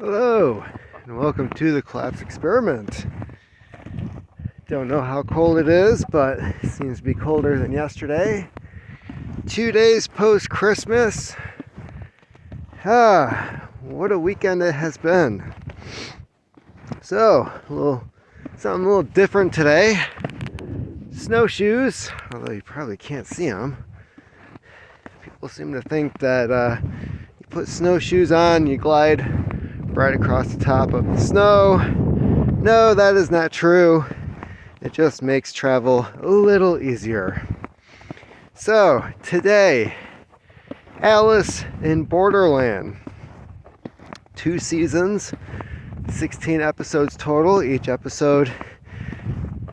Hello, and welcome to the Collapse Experiment. Don't know how cold it is, but it seems to be colder than yesterday. 2 days post-Christmas. What a weekend it has been. So, something a little different today. Snowshoes, although you probably can't see them. People seem to think that you put snowshoes on, you glide right across the top of the snow. No, that is not true. It just makes travel a little easier. So, today, Alice in Borderland. 2 seasons, 16 episodes total. Each episode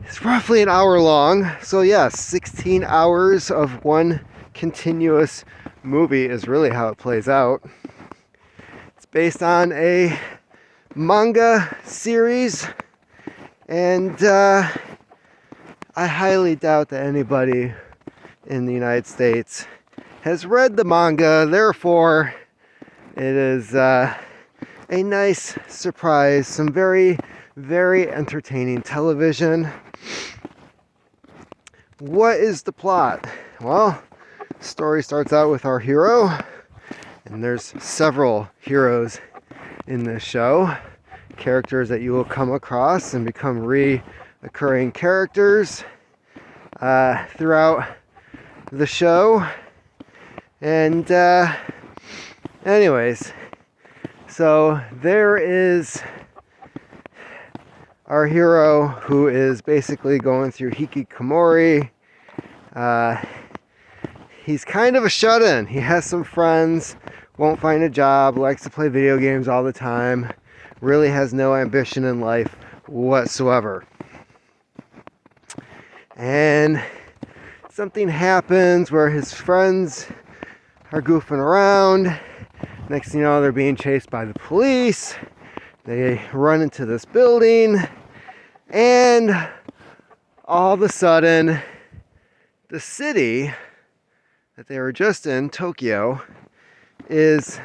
is roughly an hour long. So yes, 16 hours of one continuous movie is really how it plays out. It's based on a manga series, and I highly doubt that anybody in the United States has read the manga. Therefore, it is a nice surprise, some very, very entertaining television. What is the plot? Well, the story starts out with our hero, and there's several heroes in this show, characters that you will come across and become recurring characters throughout the show. And anyways, so there is our hero who is basically going through hikikomori. He's kind of a shut-in. He has some friends, won't find a job, likes to play video games all the time, really has no ambition in life whatsoever. And something happens where his friends are goofing around. Next thing you know, they're being chased by the police. They run into this building, and all of a sudden, the city that they were just in, Tokyo, is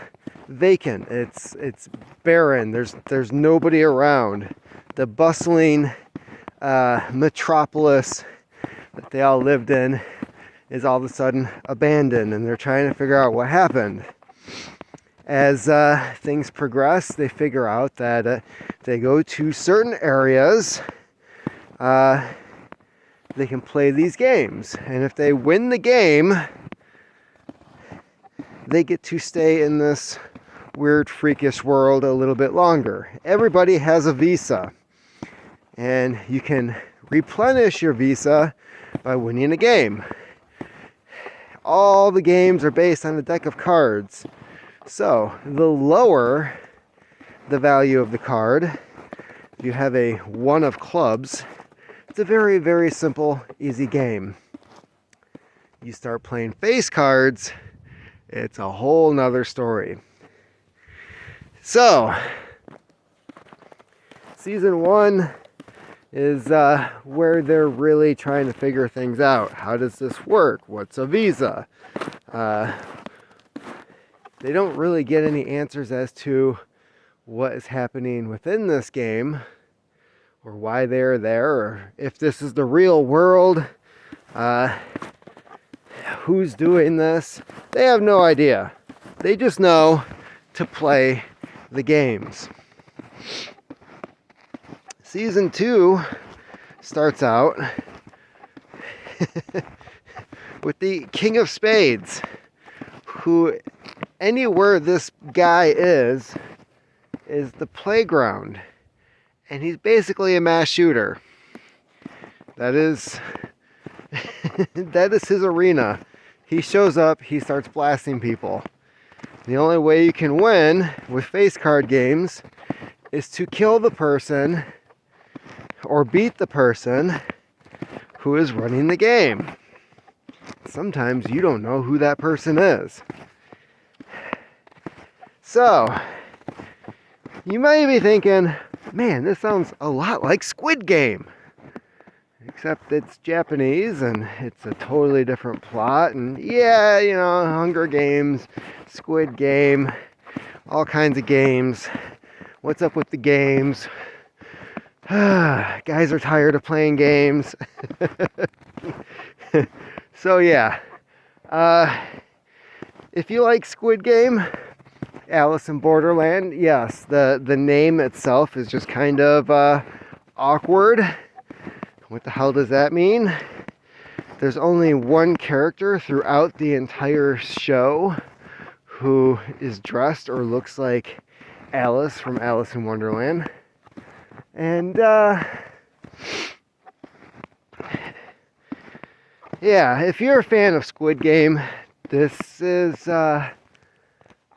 vacant. It's barren. There's nobody around. The bustling metropolis that they all lived in is all of a sudden abandoned, and they're trying to figure out what happened. As things progress, they figure out that if they go to certain areas, they can play these games, and if they win the game, they get to stay in this weird, freakish world a little bit longer. Everybody has a visa, and you can replenish your visa by winning a game. All the games are based on a deck of cards. So, the lower the value of the card, if you have a 1 of clubs, it's a very, very simple, easy game. You start playing face cards, it's a whole nother story. So, season 1 is where they're really trying to figure things out. How does this work? What's a visa? They don't really get any answers as to what is happening within this game, or why they're there, or if this is the real world. Who's doing this? They have no idea. They just know to play the games. Season 2 starts out with the King of Spades, who anywhere this guy is the playground, and he's basically a mass shooter. That is his arena. He shows up, he starts blasting people. The only way you can win with face card games is to kill the person or beat the person who is running the game. Sometimes you don't know who that person is. So, you might be thinking, man, this sounds a lot like Squid Game. Except it's Japanese and it's a totally different plot. And yeah, Hunger Games, Squid Game, all kinds of games. What's up with the games? Guys are tired of playing games. So yeah, if you like Squid Game, Alice in Borderland, yes, the name itself is just kind of awkward. What the hell does that mean? There's only one character throughout the entire show who is dressed or looks like Alice from Alice in Wonderland. And yeah, if you're a fan of Squid Game, this is I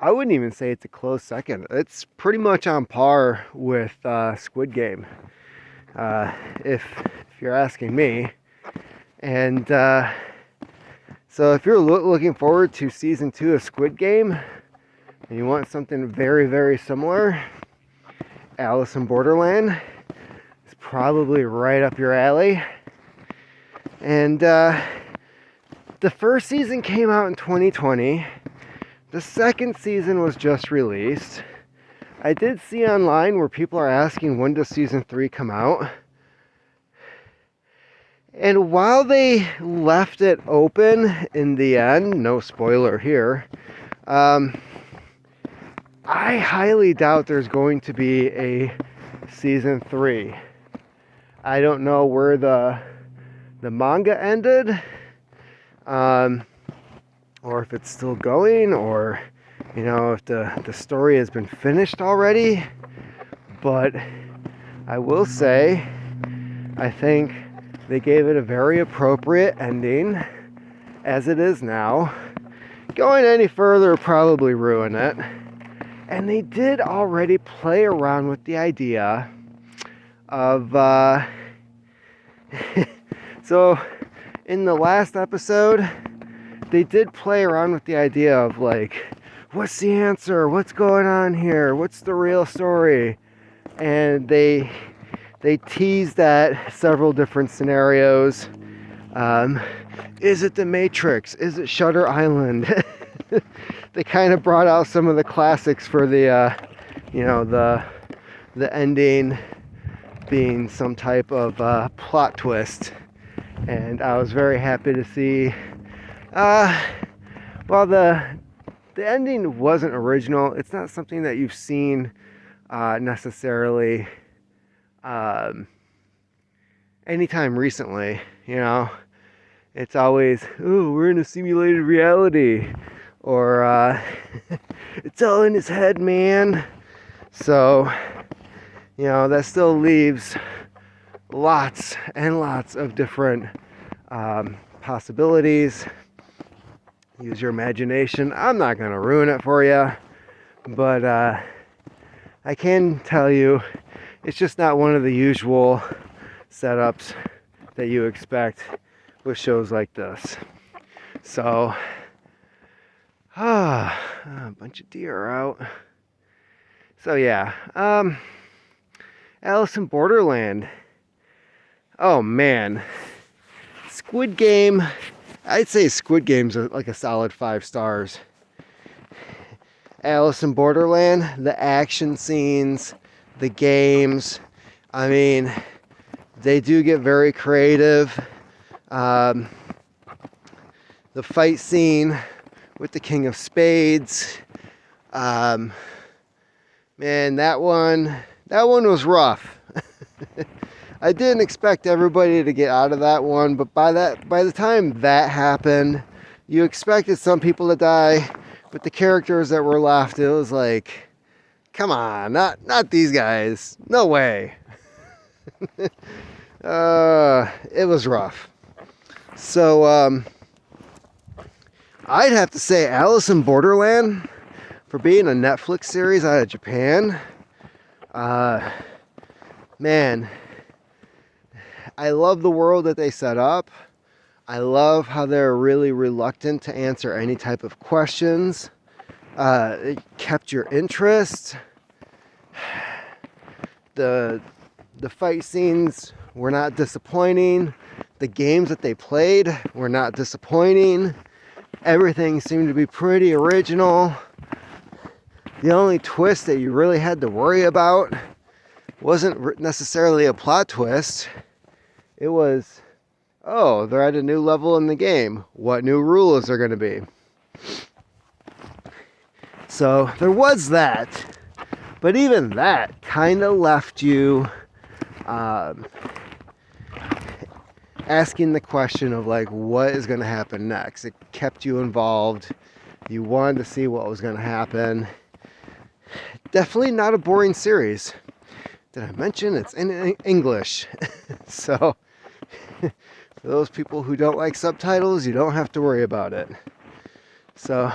wouldn't even say it's a close second. It's pretty much on par with Squid Game, if you're asking me. And so if you're looking forward to season 2 of Squid Game and you want something very, very similar, Alice in Borderland is probably right up your alley. And the first season came out in 2020. The second season was just released. I did see online where people are asking, when does season 3 come out? And while they left it open in the end, no spoiler here, I highly doubt there's going to be a season 3. I don't know where the manga ended, or if it's still going, or if the story has been finished already. But I will say, I think they gave it a very appropriate ending as it is now. Going any further would probably ruin it. And they did already play around with the idea of so in the last episode, they did play around with the idea of like, what's the answer? What's going on here? What's the real story? And they teased at several different scenarios. Is it the Matrix? Is it Shutter Island? They kind of brought out some of the classics for the ending being some type of plot twist. And I was very happy to see. While the ending wasn't original, it's not something that you've seen necessarily anytime recently. It's always, oh, we're in a simulated reality, or it's all in his head, man. So that still leaves lots and lots of different possibilities. Use your imagination. I'm not going to ruin it for you, but I can tell you it's just not one of the usual setups that you expect with shows like this. So, a bunch of deer are out. So yeah, Alice in Borderland. Oh man, Squid Game. I'd say Squid Game's like a solid 5 stars. Alice in Borderland, the action scenes, the games, I mean, they do get very creative. The fight scene with the King of Spades, man, that one was rough. I didn't expect everybody to get out of that one, but by the time that happened, you expected some people to die, but the characters that were left, it was like, come on, not these guys, no way. It was rough. So I'd have to say Alice in Borderland, for being a Netflix series out of Japan, man, I love the world that they set up. I love how they're really reluctant to answer any type of questions. It kept your interest. The fight scenes were not disappointing. The games that they played were not disappointing. Everything seemed to be pretty original. The only twist that you really had to worry about wasn't necessarily a plot twist. It was, oh, they're at a new level in the game. What new rules are going to be? So there was that. But even that kind of left you asking the question of like, what is going to happen next? It kept you involved. You wanted to see what was going to happen. Definitely not a boring series. Did I mention it's in English? So for those people who don't like subtitles, you don't have to worry about it. So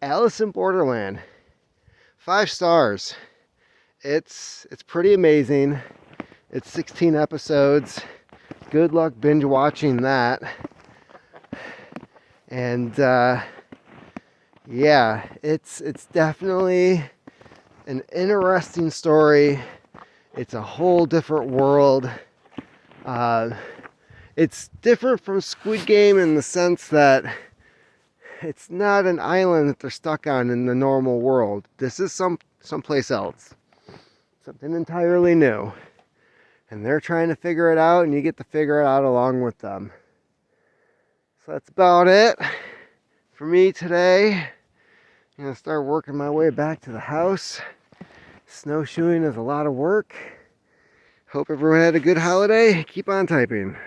Alice in Borderland, 5 stars. It's pretty amazing. It's 16 episodes. Good luck binge watching that. And yeah, it's definitely an interesting story. It's a whole different world. It's different from Squid Game in the sense that it's not an island that they're stuck on in the normal world. This is someplace else. Something entirely new. And they're trying to figure it out, and you get to figure it out along with them. So that's about it for me today. I'm going to start working my way back to the house. Snowshoeing is a lot of work. Hope everyone had a good holiday. Keep on typing.